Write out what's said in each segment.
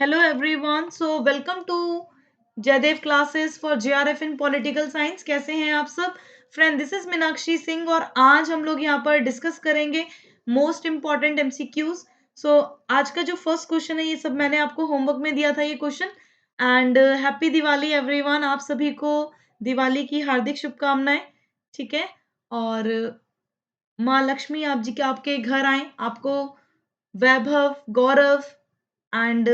Hello everyone. So welcome to Jaidev classes for JRF in political science. कैसे हैं आप सब friend? This is Meenakshi Singh और आज हम लोग यहाँ पर डिस्कस करेंगे मोस्ट इम्पॉर्टेंट एमसीक्यूज. सो आज का जो फर्स्ट क्वेश्चन है ये सब मैंने आपको होमवर्क में दिया था ये question. And happy Diwali everyone. आप सभी को दिवाली की हार्दिक शुभकामनाएं. ठीक है. और माँ लक्ष्मी आप जी के आपके घर आए, आपको वैभव, गौरव एंड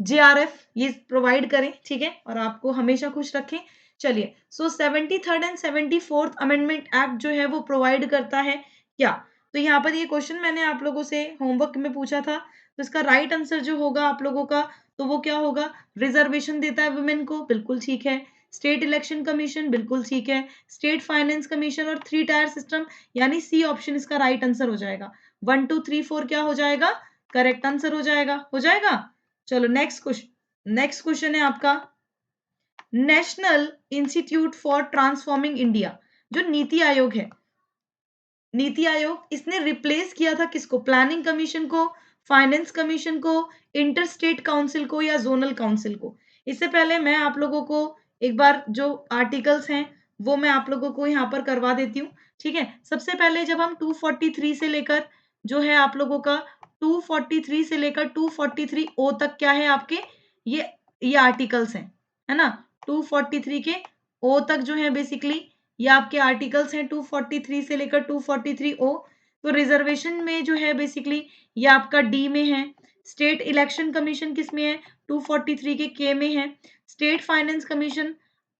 जेआरएफ ये प्रोवाइड करें. ठीक है. और आपको हमेशा खुश रखें. चलिए. सो 73rd and 74th amendment act जो है वो प्रोवाइड करता है क्या? तो यहाँ पर ये क्वेश्चन मैंने आप लोगों से होमवर्क में पूछा था. तो इसका राइट आंसर जो होगा आप लोगों का, तो वो क्या होगा? रिजर्वेशन देता है वुमेन को. बिल्कुल ठीक है. State election commission. बिल्कुल ठीक है. स्टेट फाइनेंस कमीशन और 3 टायर सिस्टम, यानी सी ऑप्शन इसका राइट आंसर हो जाएगा. 1 2 3 4 क्या हो जाएगा? करेक्ट आंसर हो जाएगा. हो जाएगा. चलो नेक्स्ट क्वेश्चन है आपका. National institute for transforming India, जो नीति आयोग है, नीति आयोग इसने रिप्लेस किया था किसको? प्लानिंग कमीशन को, फाइनेंस कमीशन को, इंटर स्टेट काउंसिल को या जोनल काउंसिल को? इससे पहले मैं आप लोगों को एक बार जो आर्टिकल्स हैं वो मैं आप लोगों को यहाँ पर करवा देती हूँ. ठीक है. सबसे पहले जब हम 243 से लेकर जो है आप लोगों का 243 से लेकर 243 ओ तक क्या है आपके? ये आर्टिकल्स हैं, है ना? 243 के ओ तक जो है बेसिकली ये आपके आर्टिकल्स हैं. 243 से लेकर 243 ओ. तो रिजर्वेशन में जो है बेसिकली ये आपका डी में है. स्टेट इलेक्शन कमीशन किस में है? 243 के के में है. स्टेट फाइनेंस कमीशन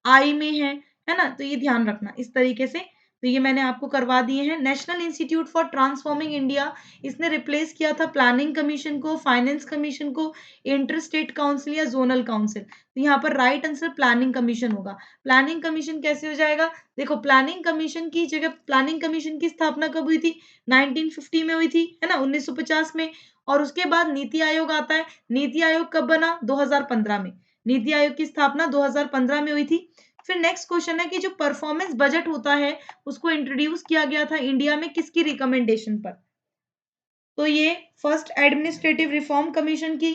आई में है ना? तो ये ध्यान रखना इस तरीके से. तो ये मैंने आपको करवा दिए हैं. National institute for transforming India इसने रिप्लेस किया था प्लानिंग कमीशन को, फाइनेंस कमीशन को, इंटर स्टेट काउंसिल या जोनल काउंसिल. तो यहाँ पर राइट आंसर प्लानिंग कमीशन होगा. प्लानिंग कमीशन कैसे हो जाएगा? देखो, प्लानिंग कमीशन की जगह, प्लानिंग कमीशन की स्थापना कब हुई थी? 1950 में हुई थी, है ना? 1950 में. और उसके बाद नीति आयोग आता है. नीति आयोग कब बना? 2015 में. नीति आयोग की स्थापना 2015 में हुई थी. फिर नेक्स्ट क्वेश्चन है कि जो परफॉर्मेंस बजट होता है उसको इंट्रोड्यूस किया गया था इंडिया में किसकी रिकमेंडेशन पर? तो ये फर्स्ट एडमिनिस्ट्रेटिव रिफॉर्म कमीशन की,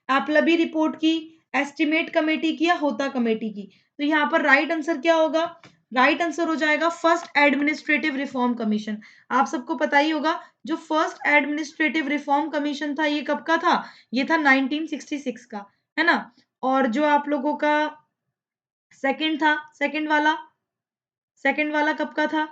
एपलबी रिपोर्ट की, एस्टिमेट कमेटी की या होता कमेटी की? तो यहाँ पर राइट आंसर क्या होगा? राइट आंसर हो जाएगा फर्स्ट एडमिनिस्ट्रेटिव रिफॉर्म कमीशन. आप सबको पता ही होगा जो फर्स्ट एडमिनिस्ट्रेटिव रिफॉर्म कमीशन था ये कब का था? ये था 1966 का, है ना? और जो आप लोगों का सेकंड था, सेकंड वाला कब का था?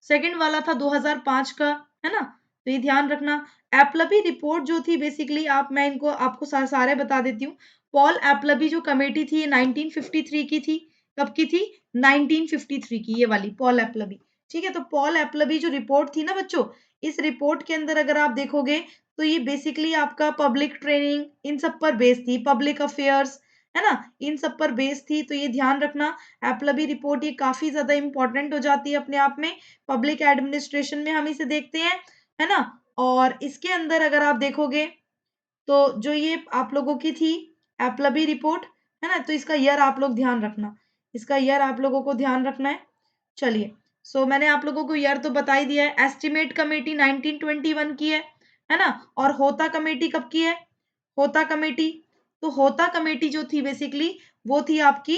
सेकंड वाला था 2005 का, है ना? तो ये ध्यान रखना. एपलबी रिपोर्ट जो थी बेसिकली, मैं इनको आपको सारे बता देती हूँ. पॉल एपलबी जो कमेटी थी ये 1953 की थी. कब की थी? 1953 की, ये वाली पॉल एपलबी. ठीक है. तो पॉल एपलबी जो रिपोर्ट थी ना बच्चों, इस रिपोर्ट के अंदर अगर आप देखोगे तो ये बेसिकली आपका पब्लिक ट्रेनिंग इन सब पर बेस थी, पब्लिक अफेयर्स, है ना? इन सब पर बेस थी. तो ये ध्यान रखना. एपलबी रिपोर्ट ये काफी ज्यादा इंपॉर्टेंट हो जाती है अपने आप में. पब्लिक एडमिनिस्ट्रेशन में हम इसे देखते हैं, है ना? और इसके अंदर अगर आप देखोगे तो जो ये आप लोगों की थी एपलबी रिपोर्ट, है ना? तो इसका ईयर आप लोग ध्यान रखना. इसका ईयर आप लोगों को ध्यान रखना है. चलिए. सो मैंने आप लोगों को ईयर तो बता ही दिया है. एस्टिमेट कमेटी 1921 की है ना? और होता कमेटी कब की है? होता कमेटी, तो होता कमेटी जो थी बेसिकली वो थी आपकी,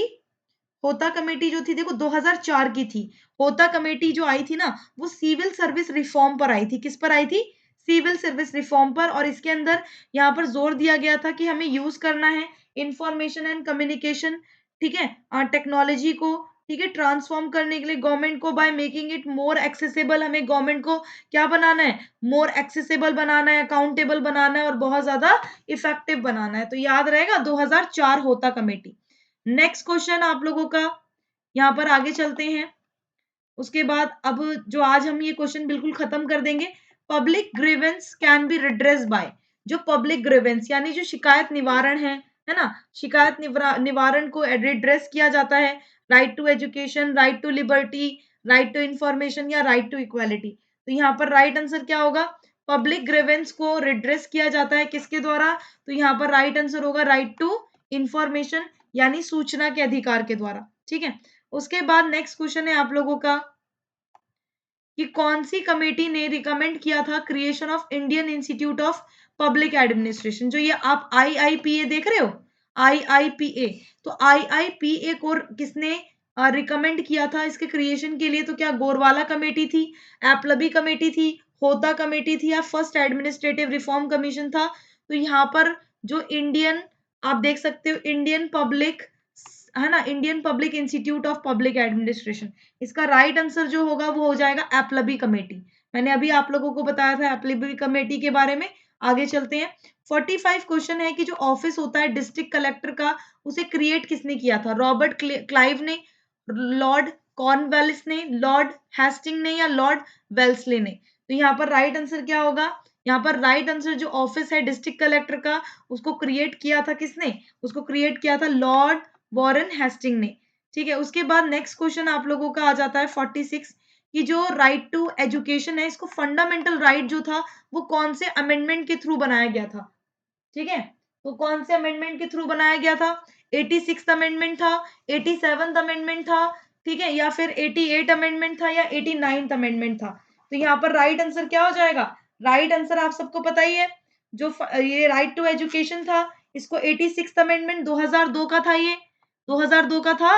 होता कमेटी जो थी देखो 2004 की थी. होता कमेटी जो आई थी ना वो सिविल सर्विस रिफॉर्म पर आई थी. किस पर आई थी? सिविल सर्विस रिफॉर्म पर. और इसके अंदर यहाँ पर जोर दिया गया था कि हमें यूज करना है इंफॉर्मेशन एंड कम्युनिकेशन, ठीक है, टेक्नोलॉजी को, ठीक है, ट्रांसफॉर्म करने के लिए गवर्नमेंट को by making it more accessible. हमें गवर्नमेंट को क्या बनाना है? मोर एक्सेसिबल बनाना है, अकाउंटेबल बनाना है और बहुत ज्यादा इफेक्टिव बनाना है. तो याद रहेगा 2004 होता कमेटी. नेक्स्ट क्वेश्चन आप लोगों का, यहाँ पर आगे चलते हैं. उसके बाद अब जो आज हम ये क्वेश्चन बिल्कुल खत्म कर देंगे. Public grievance can be redress by, जो पब्लिक ग्रीवेंस यानी जो शिकायत निवारण है ना? शिकायत निवारण को रिड्रेस किया जाता है. Right to education, right to liberty, right to information या राइट टू इक्वालिटी. तो यहाँ पर राइट आंसर क्या होगा? पब्लिक ग्रीवेंस को रिड्रेस किया जाता है किसके द्वारा? तो यहाँ पर राइट आंसर होगा राइट टू इंफॉर्मेशन, यानी सूचना के अधिकार के द्वारा. ठीक है. उसके बाद नेक्स्ट क्वेश्चन है आप लोगों का कि कौन सी कमेटी ने रिकमेंड किया था creation of Indian institute of public administration. जो ये आप IIPA देख रहे हो, IIPA, तो IIPA को किसने रिकमेंड किया था इसके क्रिएशन के लिए? तो क्या गोरवाला कमेटी थी, एपलबी कमेटी थी, होता कमेटी थी, या फर्स्ट एडमिनिस्ट्रेटिव रिफॉर्म कमीशन था? तो यहाँ पर जो इंडियन, आप देख सकते हो इंडियन पब्लिक, है ना, Indian public institute of public administration, इसका राइट आंसर जो होगा वो हो जाएगा एपलबी कमेटी। मैंने अभी आप लोगों को बताया था एपलबी कमेटी के बारे में। आगे चलते हैं। 45 क्वेश्चन है कि जो ऑफिस होता है डिस्ट्रिक्ट कलेक्टर का, उसे क्रिएट किसने किया था? रॉबर्ट क्लाइव ने, लॉर्ड कॉर्नवालिस ने, लॉर्ड हेस्टिंग ने, या लॉर्ड वेल्सले ने? तो यहाँ पर राइट आंसर क्या होगा? यहाँ पर राइट आंसर जो ऑफिस है डिस्ट्रिक्ट कलेक्टर का, उसको क्रिएट किया था किसने? उसको क्रिएट किया था लॉर्ड वॉरेन हेस्टिंग ने। ठीक है, उसके बाद नेक्स्ट क्वेश्चन आप लोगों का आ जाता है 46 कि जो राइट टू एजुकेशन है, इसको फंडामेंटल राइट जो था वो कौन से अमेंडमेंट के थ्रू बनाया गया था? ठीक है, तो कौन से अमेंडमेंट के थ्रू बनाया गया था? 86th अमेंडमेंट था, 87th अमेंडमेंट था, ठीक है, या फिर 88 अमेंडमेंट था, या 89th अमेंडमेंट था? तो यहाँ पर राइट आंसर क्या हो जाएगा? राइट आंसर आप सबको पता ही है, जो ये राइट टू एजुकेशन था, इसको 86th अमेंडमेंट 2002 का था, ये 2002 का था,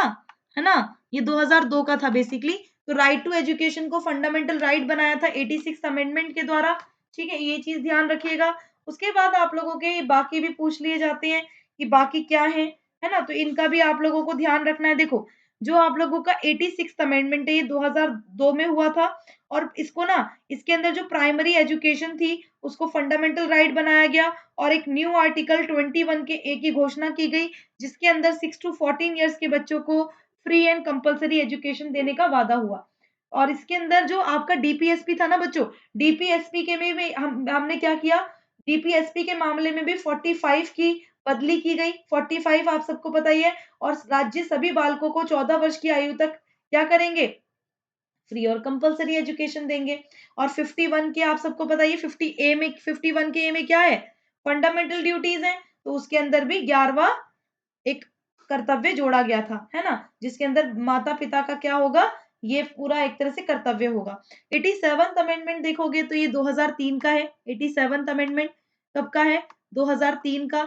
है ना, ये 2002 का था बेसिकली। तो राइट टू एजुकेशन को फंडामेंटल राइट बनाया था 86th अमेंडमेंट के द्वारा। ठीक है, ये चीज ध्यान रखिएगा। उसके बाद आप लोगों के बाकी भी पूछ लिए जाते हैं कि बाकी क्या है ना, तो इनका भी आप लोगों को ध्यान रखना है। देखो, जो आप लोगों का 86th अमेंडमेंट है, ये 2002 में हुआ था, और इसको ना, इसके अंदर जो प्राइमरी एजुकेशन थी उसको फंडामेंटल राइट बनाया गया, और एक न्यू आर्टिकल 21 के ए की घोषणा की गई, जिसके अंदर 6 to 14 ईयर्स के बच्चों को फ्री एंड कंपलसरी एजुकेशन देने का वादा हुआ। और इसके अंदर जो आपका डीपीएसपी था ना बच्चों, डीपीएसपी के में भी हमने क्या किया? डीपीएसपी के मामले में भी 45 की बदली की गई। 45 आप सबको पता ही है। और राज्य सभी बालकों को 14 वर्ष की आयु तक क्या करेंगे? फ्री और कंपलसरी एजुकेशन देंगे। और 51 के आप सबको पता ही है, 51 के ए में क्या है? फंडामेंटल ड्यूटीज है। तो उसके अंदर भी 11वां एक कर्तव्य जोड़ा गया था, है ना, जिसके अंदर माता पिता का क्या होगा? ये पूरा एक तरह से कर्तव्य होगा। 87th अमेंडमेंट देखोगे तो ये 2003 का है। 87th अमेंडमेंट कब का है? 2003 का।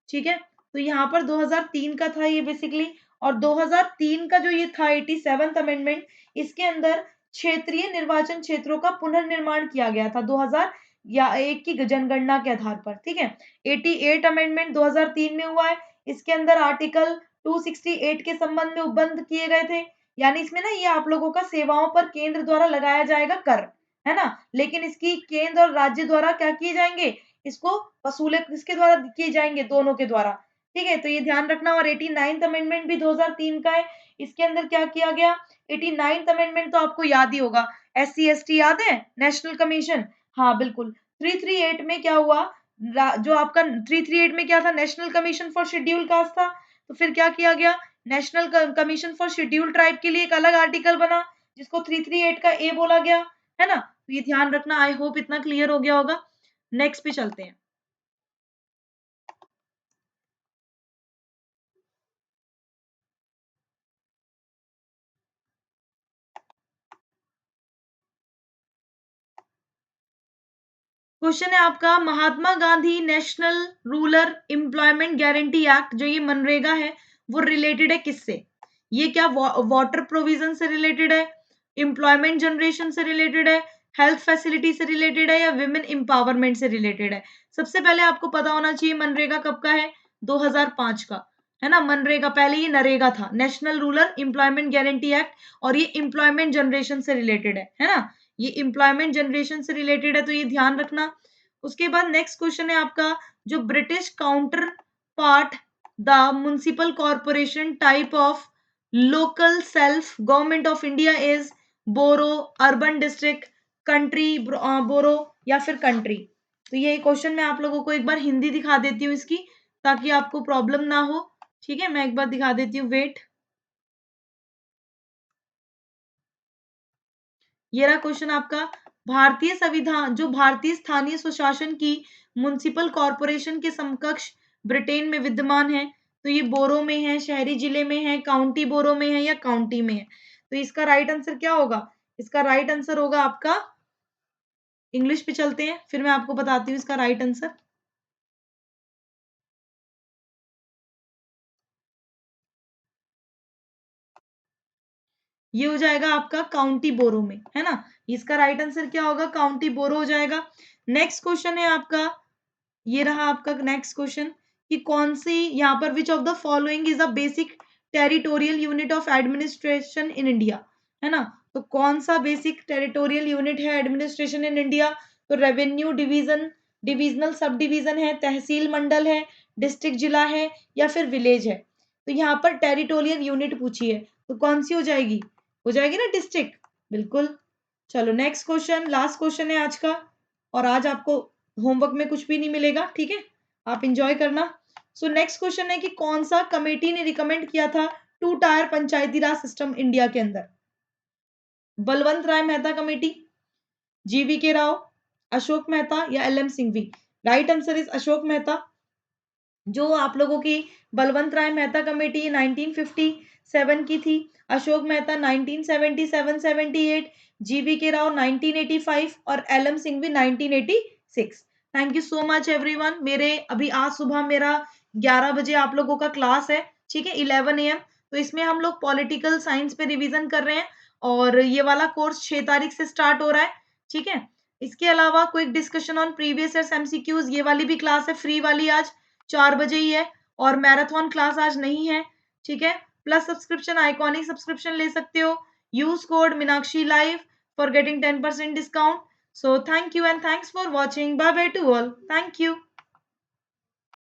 ठीक है, तो यहाँ पर 2003 का था ये बेसिकली। और 2003 का जो ये था 87th अमेंडमेंट, इसके अंदर क्षेत्रीय निर्वाचन क्षेत्रों का पुनर्निर्माण किया गया था 2001 की जनगणना के आधार पर। ठीक है, 88 अमेंडमेंट 2003 में हुआ है। इसके अंदर आर्टिकल 268 के संबंध में उपबंध किए गए थे। यानी इसमें ना ये आप लोगों का सेवाओं पर केंद्र द्वारा लगाया जाएगा कर, है ना, लेकिन इसकी केंद्र और राज्य द्वारा क्या किए जाएंगे? इसको वसूले किसके द्वारा किए जाएंगे? दोनों के द्वारा। ठीक है, तो ये ध्यान रखना। और 89th अमेंडमेंट भी 2003 का है। इसके अंदर क्या किया गया? 89th अमेंडमेंट तो आपको याद ही होगा, SC ST याद है, नेशनल कमीशन। हाँ बिल्कुल। 338 में क्या हुआ? जो आपका 338 में क्या था? National commission for schedule caste था। तो फिर क्या किया गया? National commission for schedule tribe के लिए एक अलग आर्टिकल बना, जिसको 338 का ए बोला गया, है ना। तो ये ध्यान रखना। आई होप इतना क्लियर हो गया होगा। नेक्स्ट पे चलते हैं। क्वेश्चन है आपका, Mahatma Gandhi national rural employment guarantee act, जो ये मनरेगा है, वो रिलेटेड है किससे? ये क्या वाटर प्रोविजन से रिलेटेड है, एम्प्लॉयमेंट जनरेशन से रिलेटेड है, हेल्थ फैसिलिटी से रिलेटेड है, या विमेन एम्पावरमेंट से रिलेटेड है? सबसे पहले आपको पता होना चाहिए मनरेगा कब का है? 2005 का, है ना। मनरेगा, पहले ये नरेगा था, national rural employment guarantee act, और ये एम्प्लॉयमेंट जनरेशन से रिलेटेड है ना। ये एम्प्लॉयमेंट जनरेशन से रिलेटेड है, तो ये ध्यान रखना। उसके बाद नेक्स्ट क्वेश्चन है आपका, जो British counterpart the municipal corporation type of local self government of India is borough, urban district, country borough, या फिर कंट्री? तो ये क्वेश्चन मैं आप लोगों को एक बार हिंदी दिखा देती हूँ इसकी, ताकि आपको प्रॉब्लम ना हो। ठीक है, मैं एक बार दिखा देती हूँ, वेट। ये रहा क्वेश्चन आपका। भारतीय संविधान, जो भारतीय स्थानीय स्वशासन की म्युनिसिपल कॉर्पोरेशन के समकक्ष ब्रिटेन में विद्यमान है, तो ये बोरो में है, शहरी जिले में है, काउंटी बोरो में है, या काउंटी में है? तो इसका राइट आंसर क्या होगा? इसका राइट आंसर होगा आपका, इंग्लिश पे चलते हैं फिर मैं आपको बताती हूँ इसका राइट आंसर। ये हो जाएगा आपका काउंटी बोरो में, है ना। इसका राइट आंसर क्या होगा, काउंटी बोरो हो जाएगा। नेक्स्ट क्वेश्चन है आपका, ये रहा आपका नेक्स्ट क्वेश्चन कि कौन सी यहाँ पर which of the following is a basic territorial unit of administration in India, है ना। तो कौन सा बेसिक टेरिटोरियल यूनिट है एडमिनिस्ट्रेशन इन इंडिया, तो revenue division, divisional sub division है, तहसील मंडल है, डिस्ट्रिक्ट जिला है, या फिर विलेज है। तो यहाँ पर टेरिटोरियल यूनिट पूछी है, तो कौन सी हो जाएगी ना डिस्ट्रिक्ट, बिल्कुल। चलो नेक्स्ट क्वेश्चन, लास्ट क्वेश्चन है आज का, और आज आपको होमवर्क में कुछ भी नहीं मिलेगा, ठीक है, आप इंजॉय करना। सो नेक्स्ट क्वेश्चन है कि कौन सा कमेटी ने रिकमेंड किया था 2 टायर पंचायती राज सिस्टम इंडिया के अंदर, बलवंत राय मेहता कमेटी, जीवी के राव, अशोक मेहता, या L M Singhvi. Right answer is Ashok Mehta. जो आप लोगों की बलवंत राय मेहता कमेटी 1957 की थी, अशोक मेहता 1977-78, जीवी के राव 1985 और L M Singhvi 1986। Thank you so much everyone. मेरे अभी आज सुबह मेरा 11 बजे आप लोगों का क्लास है, ठीक है, 11 AM। तो इसमें हम लोग पॉलिटिकल साइंस पे रिवीजन कर रहे हैं, और ये वाला कोर्स 6 तारीख से स्टार्ट हो रहा है, ठीक है। इसके अलावा quick discussion on previous year MCQs, ये वाली भी क्लास है फ्री वाली, आज 4 बजे ही है, और मैराथन क्लास आज नहीं है, ठीक है। प्लस सब्सक्रिप्शन, आइकॉनिक सब्सक्रिप्शन ले सकते हो, use code Meenakshi live for getting 10% discount. So thank you and thanks for watching, bye bye to all, thank you.